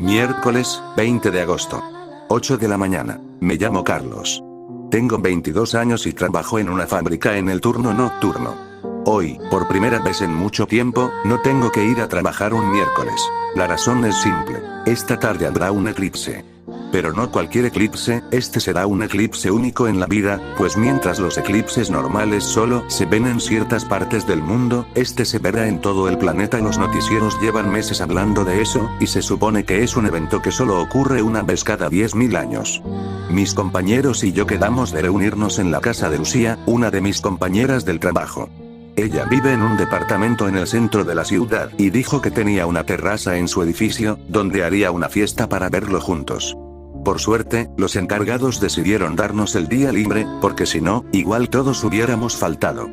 Miércoles, 20 de agosto. 8 de la mañana. Me llamo Carlos. Tengo 22 años y trabajo en una fábrica en el turno nocturno. Hoy, por primera vez en mucho tiempo, no tengo que ir a trabajar un miércoles. La razón es simple. Esta tarde habrá un eclipse. Pero no cualquier eclipse, este será un eclipse único en la vida, pues mientras los eclipses normales solo se ven en ciertas partes del mundo, este se verá en todo el planeta. Los noticieros llevan meses hablando de eso, y se supone que es un evento que solo ocurre una vez cada 10.000 años. Mis compañeros y yo quedamos de reunirnos en la casa de Lucía, una de mis compañeras del trabajo. Ella vive en un departamento en el centro de la ciudad, y dijo que tenía una terraza en su edificio, donde haría una fiesta para verlo juntos. Por suerte, los encargados decidieron darnos el día libre, porque si no, igual todos hubiéramos faltado.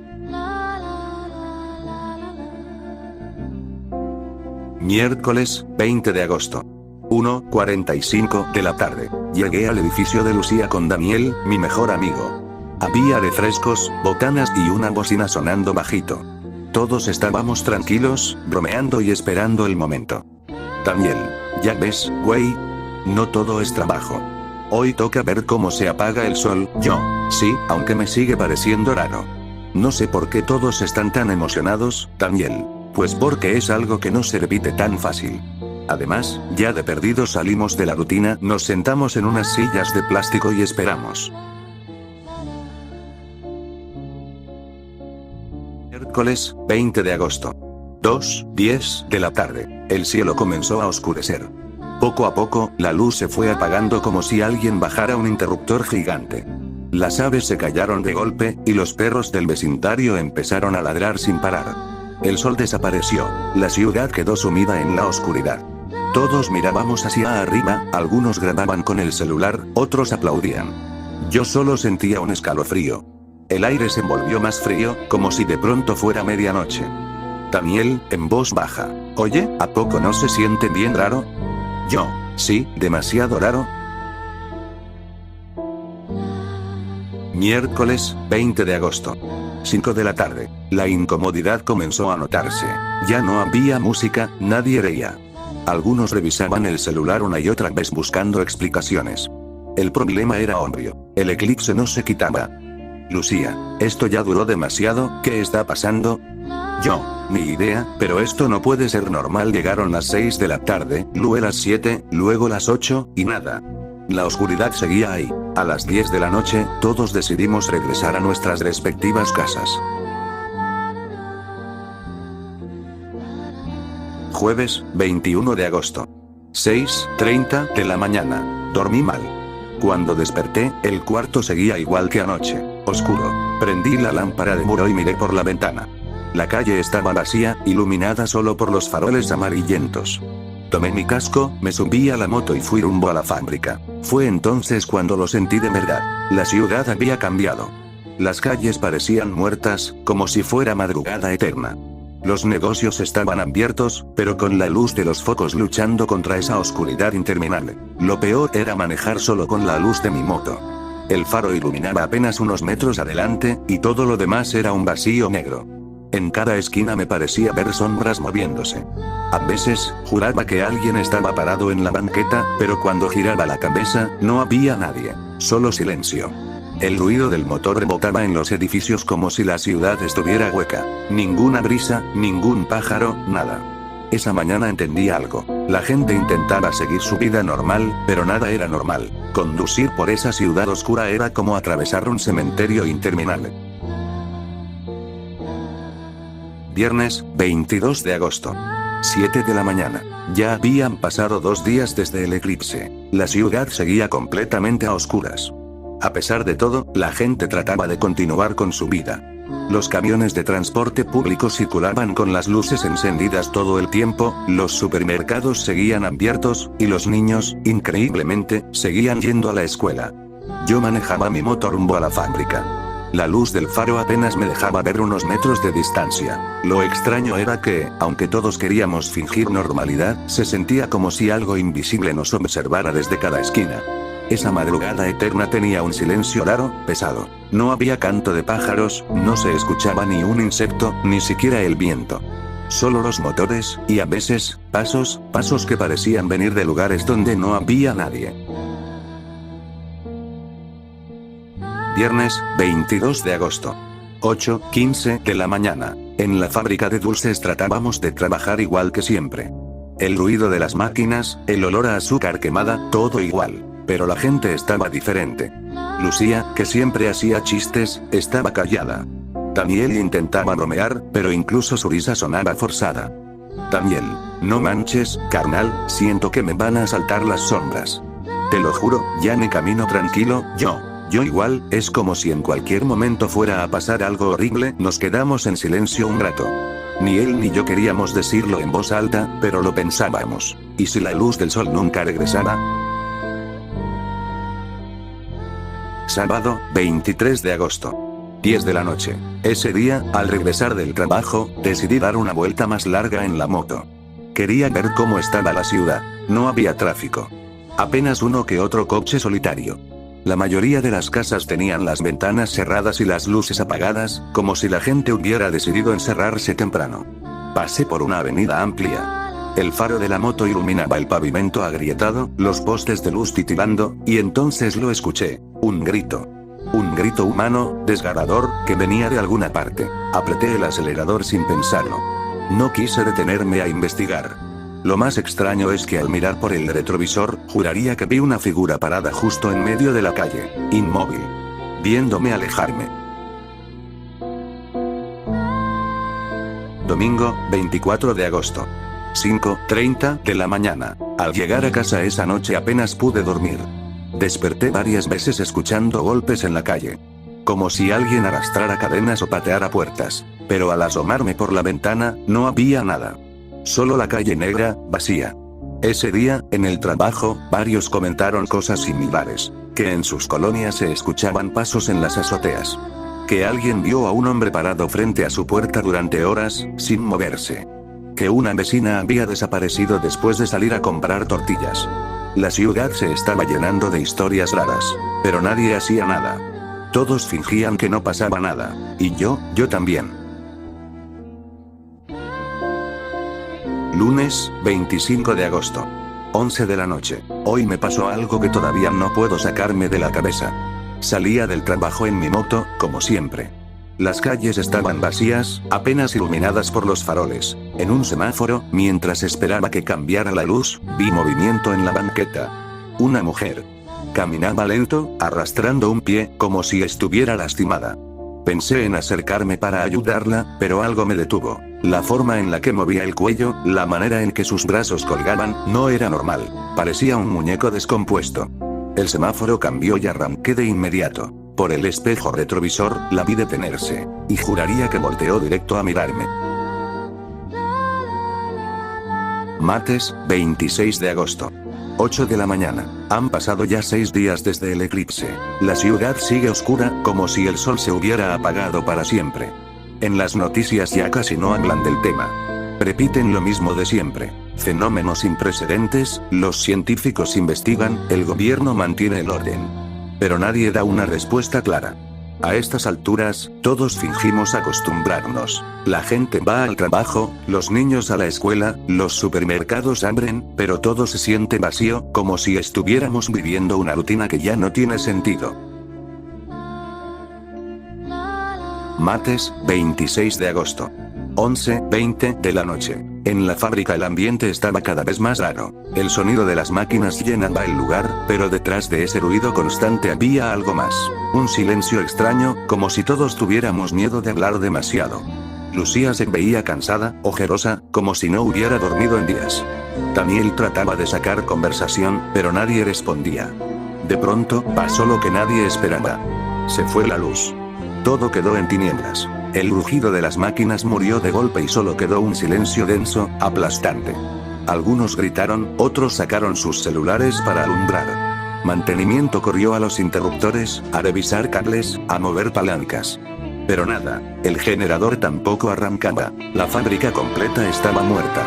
Miércoles, 20 de agosto. 1:45 de la tarde. Llegué al edificio de Lucía con Daniel, mi mejor amigo. Había refrescos, botanas y una bocina sonando bajito. Todos estábamos tranquilos, bromeando y esperando el momento. Daniel, ya ves, güey. No todo es trabajo. Hoy toca ver cómo se apaga el sol. Yo, sí, aunque me sigue pareciendo raro. No sé por qué todos están tan emocionados, Daniel. Pues porque es algo que no se repite tan fácil. Además, ya de perdido salimos de la rutina, nos sentamos en unas sillas de plástico y esperamos. Miércoles, 20 de agosto. 2:10 de la tarde. El cielo comenzó a oscurecer. Poco a poco, la luz se fue apagando como si alguien bajara un interruptor gigante. Las aves se callaron de golpe, y los perros del vecindario empezaron a ladrar sin parar. El sol desapareció, la ciudad quedó sumida en la oscuridad. Todos mirábamos hacia arriba, algunos grababan con el celular, otros aplaudían. Yo solo sentía un escalofrío. El aire se volvió más frío, como si de pronto fuera medianoche. Daniel, en voz baja. Oye, ¿a poco no se siente bien raro? Yo, sí, demasiado raro. Miércoles, 20 de agosto. 5 de la tarde. La incomodidad comenzó a notarse. Ya no había música, nadie reía. Algunos revisaban el celular una y otra vez buscando explicaciones. El problema era obvio. El eclipse no se quitaba. Lucía, esto ya duró demasiado, ¿qué está pasando? Yo, ni idea, pero esto no puede ser normal. Llegaron las 6 de la tarde, luego las 7, luego las 8, y nada. La oscuridad seguía ahí. A las 10 de la noche, todos decidimos regresar a nuestras respectivas casas. Jueves, 21 de agosto. 6:30 de la mañana. Dormí mal. Cuando desperté, el cuarto seguía igual que anoche, oscuro. Prendí la lámpara de muro y miré por la ventana. La calle estaba vacía, iluminada solo por los faroles amarillentos. Tomé mi casco, me subí a la moto y fui rumbo a la fábrica. Fue entonces cuando lo sentí de verdad. La ciudad había cambiado. Las calles parecían muertas, como si fuera madrugada eterna. Los negocios estaban abiertos, pero con la luz de los focos luchando contra esa oscuridad interminable. Lo peor era manejar solo con la luz de mi moto. El faro iluminaba apenas unos metros adelante, y todo lo demás era un vacío negro. En cada esquina me parecía ver sombras moviéndose. A veces, juraba que alguien estaba parado en la banqueta, pero cuando giraba la cabeza, no había nadie, solo silencio. El ruido del motor rebotaba en los edificios como si la ciudad estuviera hueca. Ninguna brisa, ningún pájaro, nada. Esa mañana entendí algo. La gente intentaba seguir su vida normal, pero nada era normal. Conducir por esa ciudad oscura era como atravesar un cementerio interminable. Viernes, 22 de agosto. 7 de la mañana. Ya habían pasado 2 días desde el eclipse. La ciudad seguía completamente a oscuras. A pesar de todo, la gente trataba de continuar con su vida. Los camiones de transporte público circulaban con las luces encendidas todo el tiempo, los supermercados seguían abiertos, y los niños, increíblemente, seguían yendo a la escuela. Yo manejaba mi moto rumbo a la fábrica. La luz del faro apenas me dejaba ver unos metros de distancia. Lo extraño era que, aunque todos queríamos fingir normalidad, se sentía como si algo invisible nos observara desde cada esquina. Esa madrugada eterna tenía un silencio raro, pesado. No había canto de pájaros, no se escuchaba ni un insecto, ni siquiera el viento. Solo los motores, y a veces, pasos que parecían venir de lugares donde no había nadie. Viernes, 22 de agosto. 8:15 de la mañana. En la fábrica de dulces tratábamos de trabajar igual que siempre. El ruido de las máquinas, el olor a azúcar quemada, todo igual. Pero la gente estaba diferente. Lucía, que siempre hacía chistes, estaba callada. Daniel intentaba bromear, pero incluso su risa sonaba forzada. Daniel, no manches, carnal, siento que me van a saltar las sombras. Te lo juro, ya ni camino tranquilo, yo igual, es como si en cualquier momento fuera a pasar algo horrible. Nos quedamos en silencio un rato. Ni él ni yo queríamos decirlo en voz alta, pero lo pensábamos. ¿Y si la luz del sol nunca regresaba? Sábado, 23 de agosto. 10 de la noche. Ese día, al regresar del trabajo, decidí dar una vuelta más larga en la moto. Quería ver cómo estaba la ciudad. No había tráfico. Apenas uno que otro coche solitario. La mayoría de las casas tenían las ventanas cerradas y las luces apagadas, como si la gente hubiera decidido encerrarse temprano. Pasé por una avenida amplia. El faro de la moto iluminaba el pavimento agrietado, los postes de luz titilando, y entonces lo escuché. Un grito. Un grito humano, desgarrador, que venía de alguna parte. Apreté el acelerador sin pensarlo. No quise detenerme a investigar. Lo más extraño es que al mirar por el retrovisor, juraría que vi una figura parada justo en medio de la calle, inmóvil, viéndome alejarme. Domingo, 24 de agosto. 5:30 de la mañana. Al llegar a casa esa noche apenas pude dormir. Desperté varias veces escuchando golpes en la calle. Como si alguien arrastrara cadenas o pateara puertas. Pero al asomarme por la ventana, no había nada. Solo la calle negra, vacía. Ese día, en el trabajo, varios comentaron cosas similares. Que en sus colonias se escuchaban pasos en las azoteas. Que alguien vio a un hombre parado frente a su puerta durante horas, sin moverse. Que una vecina había desaparecido después de salir a comprar tortillas. La ciudad se estaba llenando de historias raras. Pero nadie hacía nada. Todos fingían que no pasaba nada. Y yo también. Lunes, 25 de agosto. 11 de la noche. Hoy me pasó algo que todavía no puedo sacarme de la cabeza. Salía del trabajo en mi moto, como siempre. Las calles estaban vacías, apenas iluminadas por los faroles. En un semáforo, mientras esperaba que cambiara la luz, vi movimiento en la banqueta. Una mujer. Caminaba lento, arrastrando un pie, como si estuviera lastimada. Pensé en acercarme para ayudarla, pero algo me detuvo. La forma en la que movía el cuello, la manera en que sus brazos colgaban, no era normal. Parecía un muñeco descompuesto. El semáforo cambió y arranqué de inmediato. Por el espejo retrovisor, la vi detenerse. Y juraría que volteó directo a mirarme. Martes, 26 de agosto. 8 de la mañana. Han pasado ya 6 días desde el eclipse. La ciudad sigue oscura, como si el sol se hubiera apagado para siempre. En las noticias ya casi no hablan del tema. Repiten lo mismo de siempre. Fenómenos sin precedentes, los científicos investigan, el gobierno mantiene el orden. Pero nadie da una respuesta clara. A estas alturas, todos fingimos acostumbrarnos. La gente va al trabajo, los niños a la escuela, los supermercados abren, pero todo se siente vacío, como si estuviéramos viviendo una rutina que ya no tiene sentido. Martes, 26 de agosto. 11:20 de la noche. En la fábrica el ambiente estaba cada vez más raro. El sonido de las máquinas llenaba el lugar, pero detrás de ese ruido constante había algo más. Un silencio extraño, como si todos tuviéramos miedo de hablar demasiado. Lucía se veía cansada, ojerosa, como si no hubiera dormido en días. Daniel trataba de sacar conversación, pero nadie respondía. De pronto, pasó lo que nadie esperaba. Se fue la luz. Todo quedó en tinieblas. El rugido de las máquinas murió de golpe y solo quedó un silencio denso, aplastante. Algunos gritaron, otros sacaron sus celulares para alumbrar. Mantenimiento corrió a los interruptores, a revisar cables, a mover palancas. Pero nada, el generador tampoco arrancaba. La fábrica completa estaba muerta.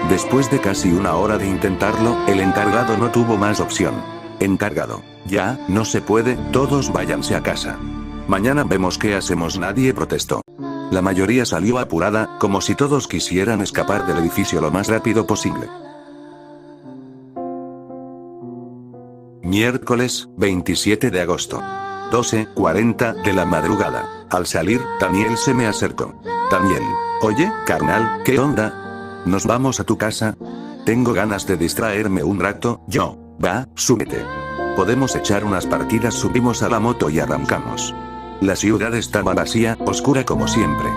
Después de casi una hora de intentarlo, el encargado no tuvo más opción. Encargado. Ya, no se puede, todos váyanse a casa. Mañana vemos qué hacemos. Nadie protestó. La mayoría salió apurada, como si todos quisieran escapar del edificio lo más rápido posible. Miércoles, 27 de agosto. 12:40 de la madrugada. Al salir, Daniel se me acercó. Daniel, oye, carnal, ¿qué onda? ¿Nos vamos a tu casa? Tengo ganas de distraerme un rato. Yo, va, súbete. Podemos echar unas partidas. Subimos a la moto y arrancamos. La ciudad estaba vacía, oscura como siempre.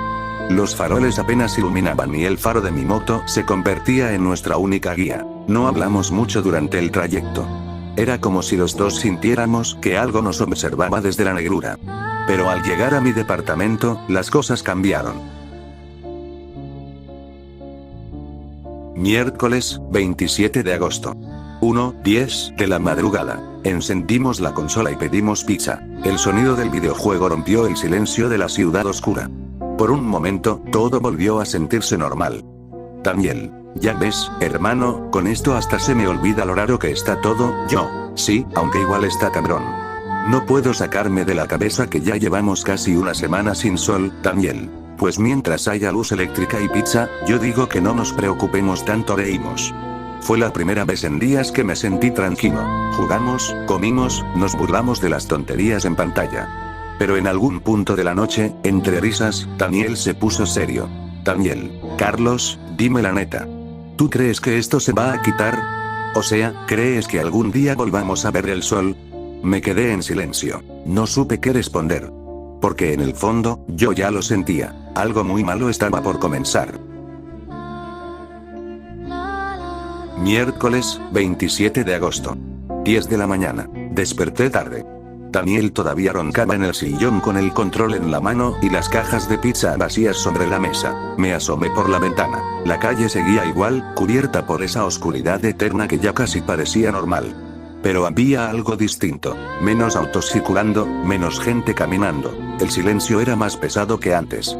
Los faroles apenas iluminaban y el faro de mi moto se convertía en nuestra única guía. No hablamos mucho durante el trayecto. Era como si los dos sintiéramos que algo nos observaba desde la negrura. Pero al llegar a mi departamento, las cosas cambiaron. Miércoles, 27 de agosto. 1:10 de la madrugada. Encendimos la consola y pedimos pizza. El sonido del videojuego rompió el silencio de la ciudad oscura. Por un momento, todo volvió a sentirse normal. Daniel, ya ves, hermano, con esto hasta se me olvida lo raro que está todo. Yo, sí, aunque igual está cabrón. No puedo sacarme de la cabeza que ya llevamos casi una semana sin sol, Daniel. Pues mientras haya luz eléctrica y pizza, yo digo que no nos preocupemos tanto, reímos. Fue la primera vez en días que me sentí tranquilo. Jugamos, comimos, nos burlamos de las tonterías en pantalla. Pero en algún punto de la noche, entre risas, Daniel se puso serio. Daniel, Carlos, dime la neta. ¿Tú crees que esto se va a quitar? O sea, ¿crees que algún día volvamos a ver el sol? Me quedé en silencio. No supe qué responder. Porque en el fondo, yo ya lo sentía. Algo muy malo estaba por comenzar. Miércoles, 27 de agosto. 10 de la mañana. Desperté tarde. Daniel todavía roncaba en el sillón con el control en la mano y las cajas de pizza vacías sobre la mesa. Me asomé por la ventana. La calle seguía igual, cubierta por esa oscuridad eterna que ya casi parecía normal. Pero había algo distinto. Menos autos circulando, menos gente caminando. El silencio era más pesado que antes.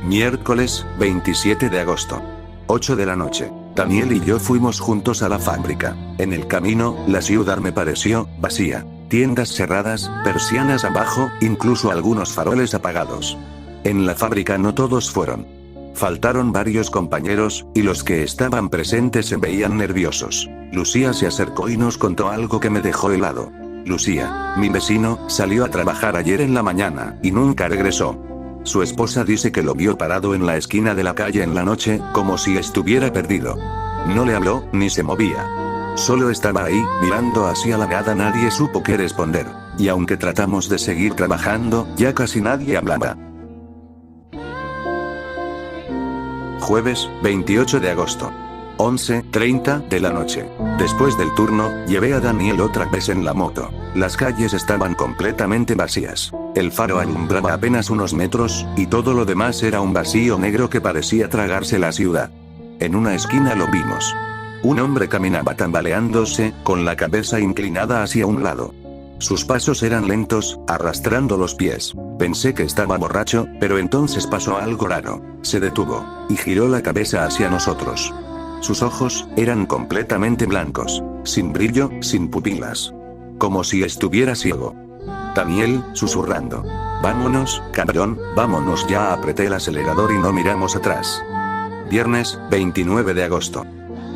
Miércoles, 27 de agosto. 8 de la noche. Daniel y yo fuimos juntos a la fábrica. En el camino, la ciudad me pareció vacía. Tiendas cerradas, persianas abajo, incluso algunos faroles apagados. En la fábrica no todos fueron. Faltaron varios compañeros, y los que estaban presentes se veían nerviosos. Lucía se acercó y nos contó algo que me dejó helado. Lucía, mi vecino, salió a trabajar ayer en la mañana, y nunca regresó. Su esposa dice que lo vio parado en la esquina de la calle en la noche, como si estuviera perdido. No le habló, ni se movía. Solo estaba ahí, mirando hacia la nada. Nadie supo qué responder. Y aunque tratamos de seguir trabajando, ya casi nadie hablaba. Jueves, 28 de agosto. 11:30 de la noche. Después del turno, llevé a Daniel otra vez en la moto. Las calles estaban completamente vacías. El faro alumbraba apenas unos metros, y todo lo demás era un vacío negro que parecía tragarse la ciudad. En una esquina lo vimos. Un hombre caminaba tambaleándose, con la cabeza inclinada hacia un lado. Sus pasos eran lentos, arrastrando los pies. Pensé que estaba borracho, pero entonces pasó algo raro. Se detuvo, y giró la cabeza hacia nosotros. Sus ojos eran completamente blancos, sin brillo, sin pupilas. Como si estuviera ciego. Daniel, susurrando. Vámonos, cabrón, vámonos ya. Apreté el acelerador y no miramos atrás. Viernes, 29 de agosto.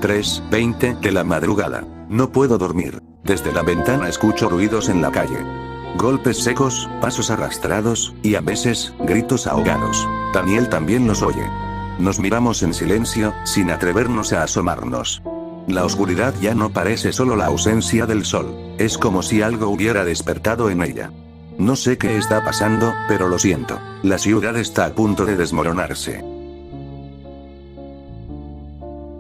3:20 de la madrugada. No puedo dormir. Desde la ventana escucho ruidos en la calle. Golpes secos, pasos arrastrados, y a veces, gritos ahogados. Daniel también los oye. Nos miramos en silencio, sin atrevernos a asomarnos. La oscuridad ya no parece solo la ausencia del sol, es como si algo hubiera despertado en ella. No sé qué está pasando, pero lo siento. La ciudad está a punto de desmoronarse.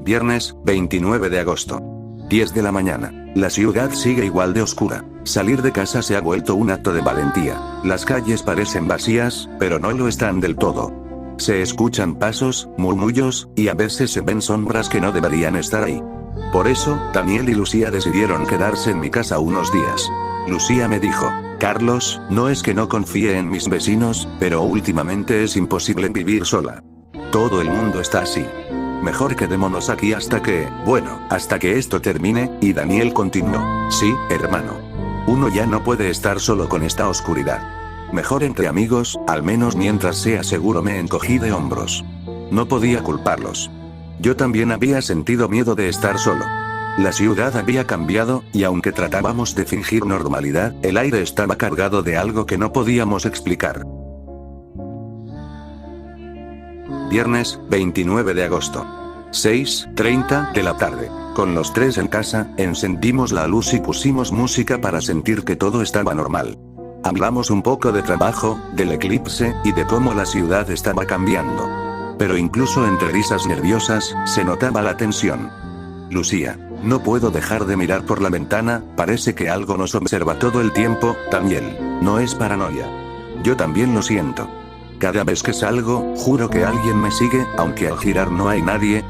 Viernes, 29 de agosto. 10 de la mañana. La ciudad sigue igual de oscura. Salir de casa se ha vuelto un acto de valentía. Las calles parecen vacías, pero no lo están del todo. Se escuchan pasos, murmullos, y a veces se ven sombras que no deberían estar ahí. Por eso, Daniel y Lucía decidieron quedarse en mi casa unos días. Lucía me dijo, Carlos, no es que no confíe en mis vecinos, pero últimamente es imposible vivir sola. Todo el mundo está así. Mejor quedémonos aquí hasta que esto termine, y Daniel continuó. Sí, hermano. Uno ya no puede estar solo con esta oscuridad. Mejor entre amigos, al menos mientras sea seguro. Me encogí de hombros. No podía culparlos. Yo también había sentido miedo de estar solo. La ciudad había cambiado, y aunque tratábamos de fingir normalidad, el aire estaba cargado de algo que no podíamos explicar. Viernes, 29 de agosto. 6:30 de la tarde. Con los tres en casa, encendimos la luz y pusimos música para sentir que todo estaba normal. Hablamos un poco de trabajo, del eclipse, y de cómo la ciudad estaba cambiando. Pero incluso entre risas nerviosas, se notaba la tensión. Lucía, no puedo dejar de mirar por la ventana, parece que algo nos observa todo el tiempo. Daniel, no es paranoia. Yo también lo siento. Cada vez que salgo, juro que alguien me sigue, aunque al girar no hay nadie.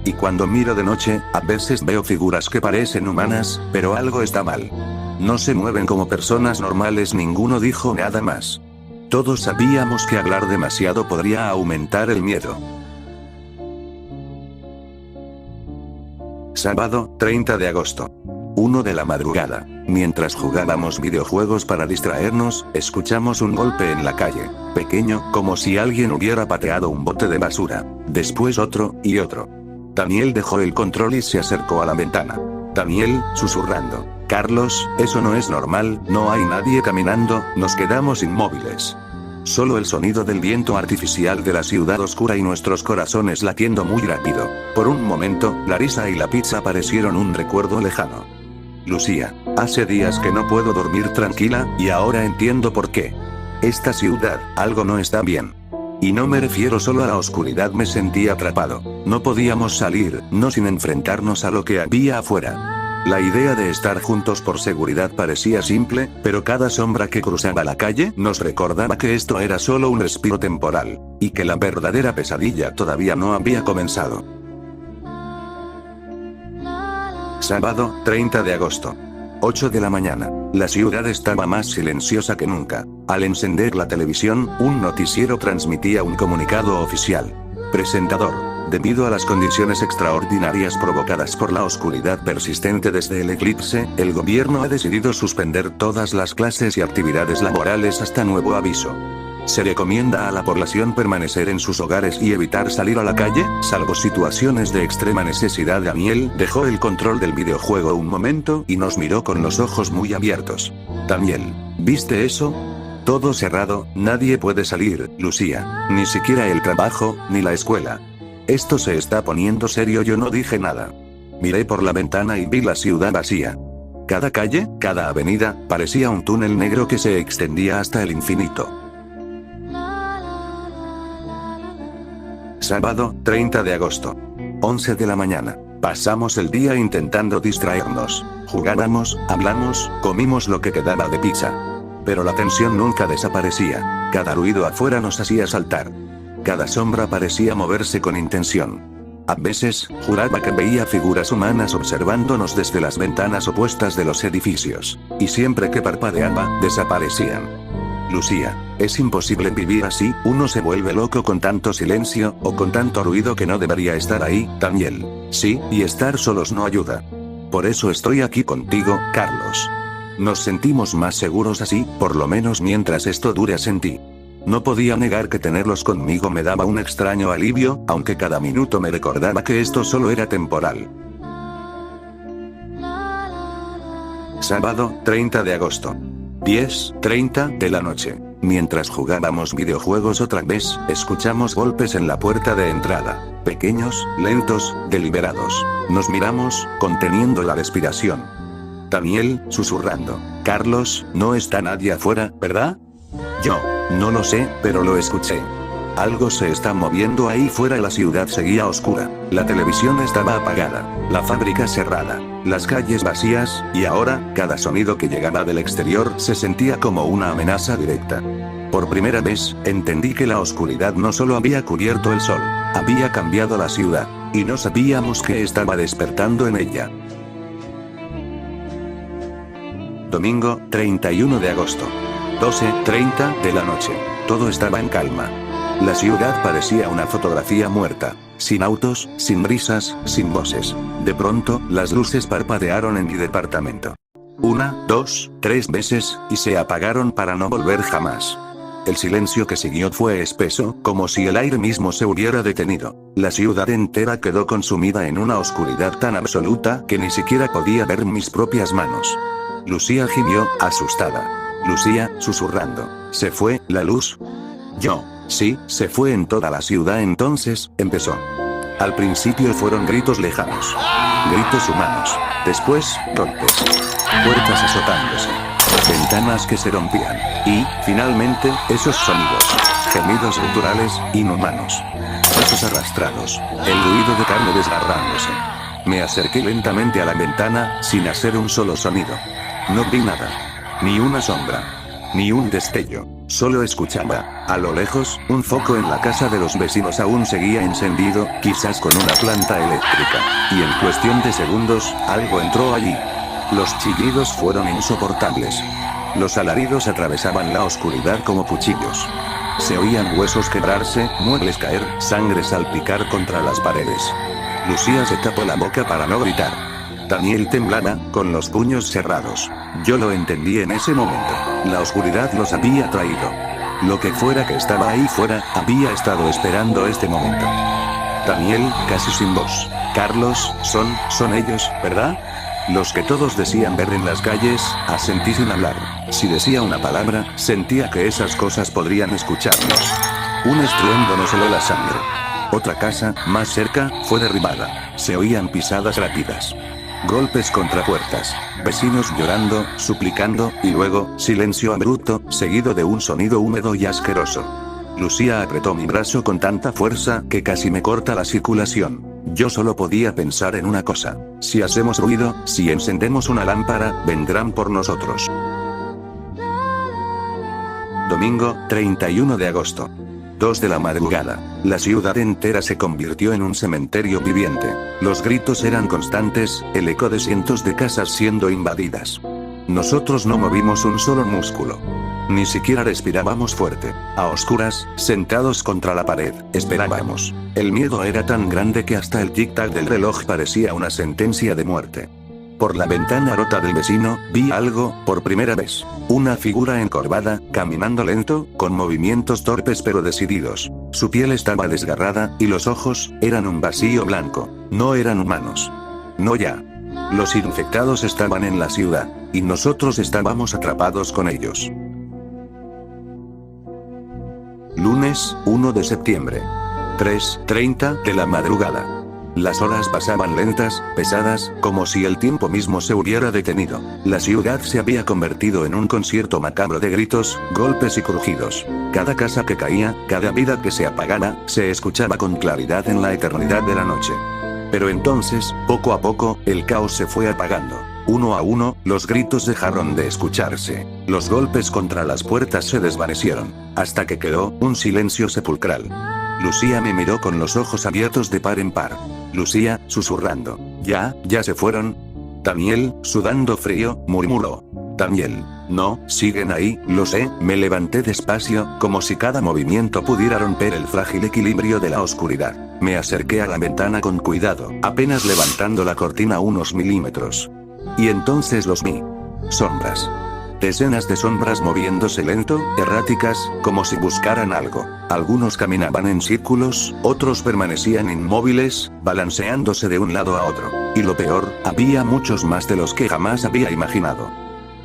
Y cuando miro de noche, a veces veo figuras que parecen humanas, pero algo está mal. No se mueven como personas normales. Ninguno dijo nada más. Todos sabíamos que hablar demasiado podría aumentar el miedo. Sábado, 30 de agosto. 1 de la madrugada. Mientras jugábamos videojuegos para distraernos, escuchamos un golpe en la calle. Pequeño, como si alguien hubiera pateado un bote de basura. Después otro, y otro. Daniel dejó el control y se acercó a la ventana. Daniel, susurrando. Carlos, eso no es normal, no hay nadie caminando. Nos quedamos inmóviles. Solo el sonido del viento artificial de la ciudad oscura y nuestros corazones latiendo muy rápido. Por un momento, la risa y la pizza parecieron un recuerdo lejano. Lucía, hace días que no puedo dormir tranquila, y ahora entiendo por qué. Esta ciudad, algo no está bien. Y no me refiero solo a la oscuridad, me sentí atrapado. No podíamos salir, no sin enfrentarnos a lo que había afuera. La idea de estar juntos por seguridad parecía simple, pero cada sombra que cruzaba la calle nos recordaba que esto era solo un respiro temporal, y que la verdadera pesadilla todavía no había comenzado. Sábado, 30 de agosto. 8 de la mañana. La ciudad estaba más silenciosa que nunca. Al encender la televisión, un noticiero transmitía un comunicado oficial. Presentador. Debido a las condiciones extraordinarias provocadas por la oscuridad persistente desde el eclipse, el gobierno ha decidido suspender todas las clases y actividades laborales hasta nuevo aviso. Se recomienda a la población permanecer en sus hogares y evitar salir a la calle, salvo situaciones de extrema necesidad. Daniel dejó el control del videojuego un momento y nos miró con los ojos muy abiertos. Daniel, ¿viste eso? Todo cerrado, nadie puede salir, Lucía. Ni siquiera el trabajo, ni la escuela. Esto se está poniendo serio. Yo no dije nada. Miré por la ventana y vi la ciudad vacía. Cada calle, cada avenida, parecía un túnel negro que se extendía hasta el infinito. Sábado, 30 de agosto. 11 de la mañana. Pasamos el día intentando distraernos. Jugábamos, hablamos, comimos lo que quedaba de pizza. Pero la tensión nunca desaparecía. Cada ruido afuera nos hacía saltar. Cada sombra parecía moverse con intención. A veces, juraba que veía figuras humanas observándonos desde las ventanas opuestas de los edificios. Y siempre que parpadeaba, desaparecían. Lucía, es imposible vivir así, uno se vuelve loco con tanto silencio, o con tanto ruido que no debería estar ahí. Daniel. Sí, y estar solos no ayuda. Por eso estoy aquí contigo, Carlos. Nos sentimos más seguros así, por lo menos mientras esto dure. Sentí. No podía negar que tenerlos conmigo me daba un extraño alivio, aunque cada minuto me recordaba que esto solo era temporal. Sábado, 30 de agosto. 10:30 de la noche. Mientras jugábamos videojuegos otra vez, escuchamos golpes en la puerta de entrada. Pequeños, lentos, deliberados. Nos miramos, conteniendo la respiración. Daniel, susurrando. Carlos, no está nadie afuera, ¿verdad? Yo. No lo sé, pero lo escuché. Algo se está moviendo ahí fuera. La ciudad seguía oscura. La televisión estaba apagada. La fábrica cerrada. Las calles vacías, y ahora, cada sonido que llegaba del exterior se sentía como una amenaza directa. Por primera vez, entendí que la oscuridad no solo había cubierto el sol, había cambiado la ciudad. Y no sabíamos qué estaba despertando en ella. Domingo, 31 de agosto. 12:30 de la noche. Todo estaba en calma. La ciudad parecía una fotografía muerta. Sin autos, sin risas, sin voces. De pronto, las luces parpadearon en mi departamento. Una, dos, tres veces, y se apagaron para no volver jamás. El silencio que siguió fue espeso, como si el aire mismo se hubiera detenido. La ciudad entera quedó consumida en una oscuridad tan absoluta que ni siquiera podía ver mis propias manos. Lucía gimió, asustada. Lucía, susurrando. ¿Se fue la luz? Yo. Sí, se fue en toda la ciudad. Entonces, empezó. Al principio fueron gritos lejanos. Gritos humanos. Después, golpes. Puertas azotándose. Ventanas que se rompían. Y, finalmente, esos sonidos. Gemidos guturales, inhumanos. Pasos arrastrados. El ruido de carne desgarrándose. Me acerqué lentamente a la ventana, sin hacer un solo sonido. No vi nada. Ni una sombra. Ni un destello. Solo escuchaba, a lo lejos, un foco en la casa de los vecinos aún seguía encendido, quizás con una planta eléctrica. Y en cuestión de segundos, algo entró allí. Los chillidos fueron insoportables. Los alaridos atravesaban la oscuridad como cuchillos. Se oían huesos quebrarse, muebles caer, sangre salpicar contra las paredes. Lucía se tapó la boca para no gritar. Daniel temblaba, con los puños cerrados. Yo lo entendí en ese momento. La oscuridad los había traído. Lo que fuera que estaba ahí fuera, había estado esperando este momento. Daniel, casi sin voz. Carlos, son ellos, ¿verdad? Los que todos decían ver en las calles, asentí sin hablar. Si decía una palabra, sentía que esas cosas podrían escucharnos. Un estruendo nos heló la sangre. Otra casa, más cerca, fue derribada. Se oían pisadas rápidas. Golpes contra puertas. Vecinos llorando, suplicando, y luego, silencio abrupto, seguido de un sonido húmedo y asqueroso. Lucía apretó mi brazo con tanta fuerza que casi me corta la circulación. Yo solo podía pensar en una cosa. Si hacemos ruido, si encendemos una lámpara, vendrán por nosotros. Domingo, 31 de agosto. 2 de la madrugada. La ciudad entera se convirtió en un cementerio viviente. Los gritos eran constantes, el eco de cientos de casas siendo invadidas. Nosotros no movimos un solo músculo. Ni siquiera respirábamos fuerte. A oscuras, sentados contra la pared, esperábamos. El miedo era tan grande que hasta el tic-tac del reloj parecía una sentencia de muerte. Por la ventana rota del vecino, vi algo, por primera vez. Una figura encorvada, caminando lento, con movimientos torpes pero decididos. Su piel estaba desgarrada, y los ojos, eran un vacío blanco. No eran humanos. No ya. Los infectados estaban en la ciudad, y nosotros estábamos atrapados con ellos. Lunes, 1 de septiembre. 3:30 de la madrugada. Las horas pasaban lentas, pesadas, como si el tiempo mismo se hubiera detenido. La ciudad se había convertido en un concierto macabro de gritos, golpes y crujidos. Cada casa que caía, cada vida que se apagaba, se escuchaba con claridad en la eternidad de la noche. Pero entonces, poco a poco, el caos se fue apagando. Uno a uno, los gritos dejaron de escucharse. Los golpes contra las puertas se desvanecieron, hasta que quedó un silencio sepulcral. Lucía me miró con los ojos abiertos de par en par. Lucía, susurrando. ¿Ya se fueron? Daniel, sudando frío, murmuró. Daniel. No, siguen ahí, lo sé. Me levanté despacio, como si cada movimiento pudiera romper el frágil equilibrio de la oscuridad. Me acerqué a la ventana con cuidado, apenas levantando la cortina unos milímetros. Y entonces los vi. Sombras. Decenas de sombras moviéndose lento, erráticas, como si buscaran algo. Algunos caminaban en círculos, otros permanecían inmóviles, balanceándose de un lado a otro. Y lo peor, había muchos más de los que jamás había imaginado.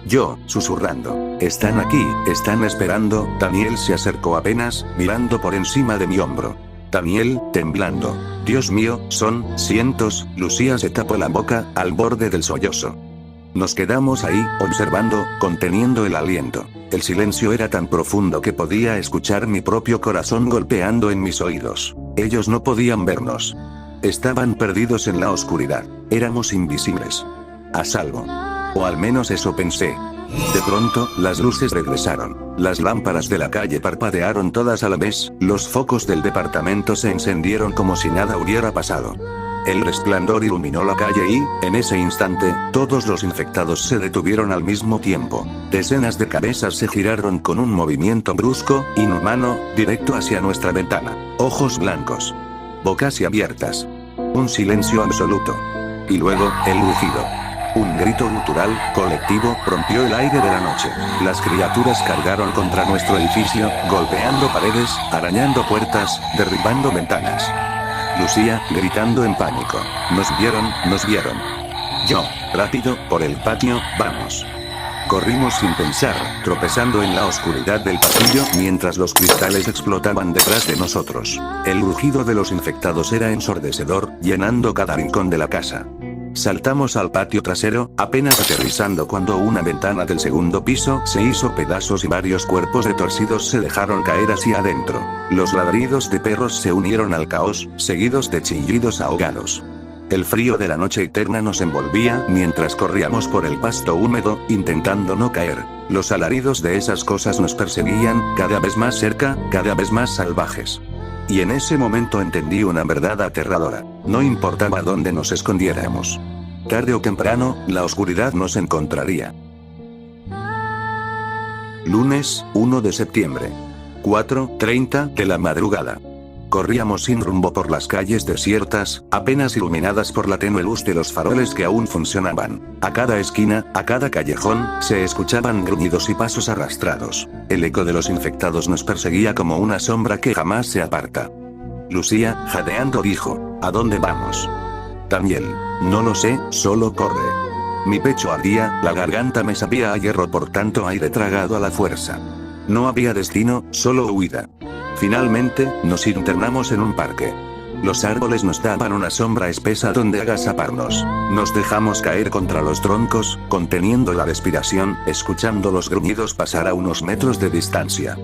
Yo, susurrando. Están aquí, están esperando. Daniel se acercó apenas, mirando por encima de mi hombro. Daniel, temblando. Dios mío, son cientos. Lucía se tapó la boca, al borde del sollozo. Nos quedamos ahí, observando, conteniendo el aliento. El silencio era tan profundo que podía escuchar mi propio corazón golpeando en mis oídos. Ellos no podían vernos. Estaban perdidos en la oscuridad. Éramos invisibles. A salvo. O al menos eso pensé. De pronto, las luces regresaron. Las lámparas de la calle parpadearon todas a la vez, los focos del departamento se encendieron como si nada hubiera pasado. El resplandor iluminó la calle y, en ese instante, todos los infectados se detuvieron al mismo tiempo. Decenas de cabezas se giraron con un movimiento brusco, inhumano, directo hacia nuestra ventana. Ojos blancos. Bocas abiertas. Un silencio absoluto. Y luego, el rugido. Un grito gutural, colectivo, rompió el aire de la noche. Las criaturas cargaron contra nuestro edificio, golpeando paredes, arañando puertas, derribando ventanas. Lucía, gritando en pánico. Nos vieron, nos vieron. Yo, rápido, por el patio, vamos. Corrimos sin pensar, tropezando en la oscuridad del pasillo mientras los cristales explotaban detrás de nosotros. El rugido de los infectados era ensordecedor, llenando cada rincón de la casa. Saltamos al patio trasero, apenas aterrizando cuando una ventana del segundo piso se hizo pedazos y varios cuerpos retorcidos se dejaron caer hacia adentro. Los ladridos de perros se unieron al caos, seguidos de chillidos ahogados. El frío de la noche eterna nos envolvía mientras corríamos por el pasto húmedo, intentando no caer. Los alaridos de esas cosas nos perseguían, cada vez más cerca, cada vez más salvajes. Y en ese momento entendí una verdad aterradora. No importaba dónde nos escondiéramos. Tarde o temprano, la oscuridad nos encontraría. Lunes, 1 de septiembre. 4:30 de la madrugada. Corríamos sin rumbo por las calles desiertas, apenas iluminadas por la tenue luz de los faroles que aún funcionaban. A cada esquina, a cada callejón, se escuchaban gruñidos y pasos arrastrados. El eco de los infectados nos perseguía como una sombra que jamás se aparta. Lucía, jadeando, dijo: ¿A dónde vamos? Daniel: no lo sé, solo corre. Mi pecho ardía, la garganta me sabía a hierro por tanto aire tragado a la fuerza. No había destino, solo huida. Finalmente, nos internamos en un parque. Los árboles nos daban una sombra espesa donde agazaparnos. Nos dejamos caer contra los troncos, conteniendo la respiración, escuchando los gruñidos pasar a unos metros de distancia.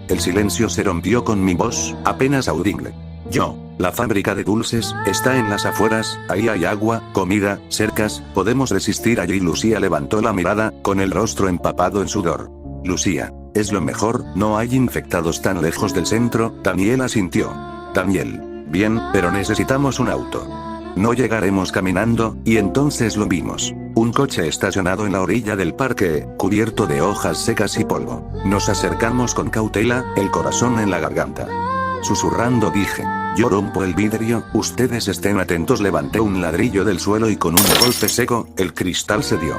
El silencio se rompió con mi voz, apenas audible. Yo: la fábrica de dulces, está en las afueras, ahí hay agua, comida, cercas, podemos resistir allí. Lucía levantó la mirada, con el rostro empapado en sudor. Lucía: es lo mejor, no hay infectados tan lejos del centro. Daniel asintió. Daniel: bien, pero necesitamos un auto. No llegaremos caminando, y entonces lo vimos. Un coche estacionado en la orilla del parque, cubierto de hojas secas y polvo. Nos acercamos con cautela, el corazón en la garganta. Susurrando dije: yo rompo el vidrio, ustedes estén atentos. Levanté un ladrillo del suelo y con un golpe seco, el cristal cedió.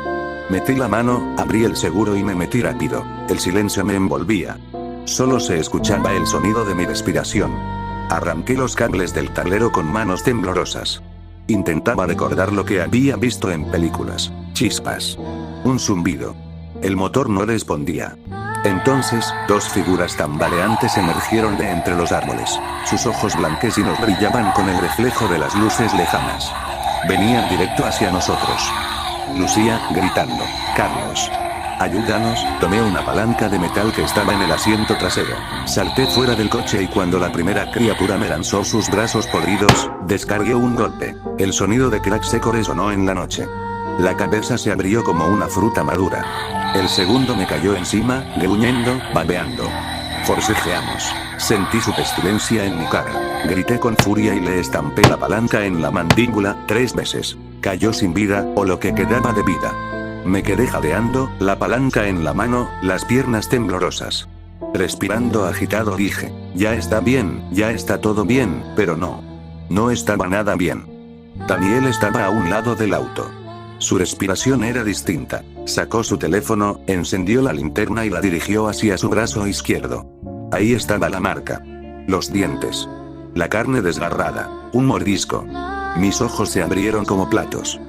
Metí la mano, abrí el seguro y me metí rápido. El silencio me envolvía. Solo se escuchaba el sonido de mi respiración. Arranqué los cables del tablero con manos temblorosas. Intentaba recordar lo que había visto en películas. Chispas. Un zumbido. El motor no respondía. Entonces, dos figuras tambaleantes emergieron de entre los árboles. Sus ojos blanquecinos brillaban con el reflejo de las luces lejanas. Venían directo hacia nosotros. Lucía, gritando: Carlos, ayúdanos. Tomé una palanca de metal que estaba en el asiento trasero. Salté fuera del coche y cuando la primera criatura me lanzó sus brazos podridos, descargué un golpe. El sonido de crack seco resonó en la noche. La cabeza se abrió como una fruta madura. El segundo me cayó encima, gruñendo, babeando. Forcejeamos. Sentí su pestilencia en mi cara. Grité con furia y le estampé la palanca en la mandíbula 3 veces. Cayó sin vida, o lo que quedaba de vida. Me quedé jadeando, la palanca en la mano, las piernas temblorosas. Respirando agitado dije: ya está bien, ya está todo bien, pero no. No estaba nada bien. Daniel estaba a un lado del auto. Su respiración era distinta. Sacó su teléfono, encendió la linterna y la dirigió hacia su brazo izquierdo. Ahí estaba la marca. Los dientes. La carne desgarrada. Un mordisco. Mis ojos se abrieron como platos.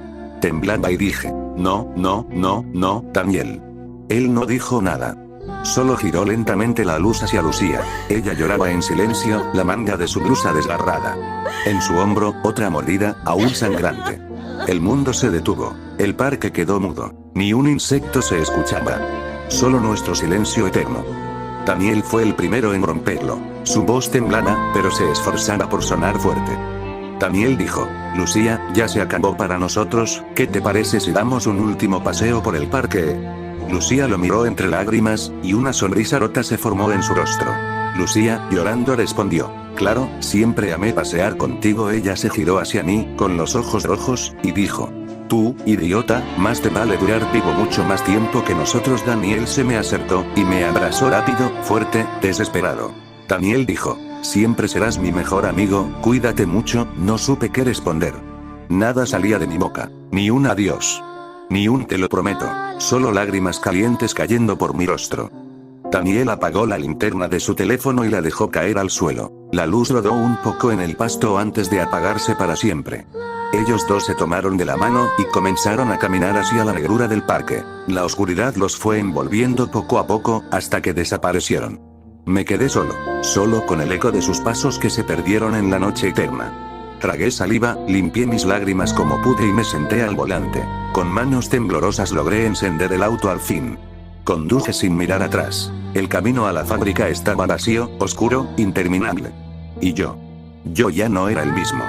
Temblaba y dije: no, no, no, no, Daniel. Él no dijo nada. Solo giró lentamente la luz hacia Lucía. Ella lloraba en silencio, la manga de su blusa desgarrada. En su hombro, otra mordida, aún sangrante. El mundo se detuvo. El parque quedó mudo. Ni un insecto se escuchaba. Solo nuestro silencio eterno. Daniel fue el primero en romperlo. Su voz temblaba, pero se esforzaba por sonar fuerte. Daniel dijo: Lucía, ya se acabó para nosotros, ¿qué te parece si damos un último paseo por el parque? Lucía lo miró entre lágrimas, y una sonrisa rota se formó en su rostro. Lucía, llorando, respondió: claro, siempre amé pasear contigo. Ella se giró hacia mí, con los ojos rojos, y dijo: tú, idiota, más te vale durar vivo mucho más tiempo que nosotros. Daniel se me acercó, y me abrazó rápido, fuerte, desesperado. Daniel dijo: siempre serás mi mejor amigo, cuídate mucho. No supe qué responder. Nada salía de mi boca, ni un adiós. Ni un te lo prometo. Solo lágrimas calientes cayendo por mi rostro. Daniel apagó la linterna de su teléfono y la dejó caer al suelo. La luz rodó un poco en el pasto antes de apagarse para siempre. Ellos dos se tomaron de la mano y comenzaron a caminar hacia la negrura del parque. La oscuridad los fue envolviendo poco a poco, hasta que desaparecieron. Me quedé solo con el eco de sus pasos que se perdieron en la noche eterna. Tragué saliva, limpié mis lágrimas como pude y me senté al volante. Con manos temblorosas logré encender el auto al fin. Conduje sin mirar atrás. El camino a la fábrica estaba vacío, oscuro, interminable. Y yo ya no era el mismo.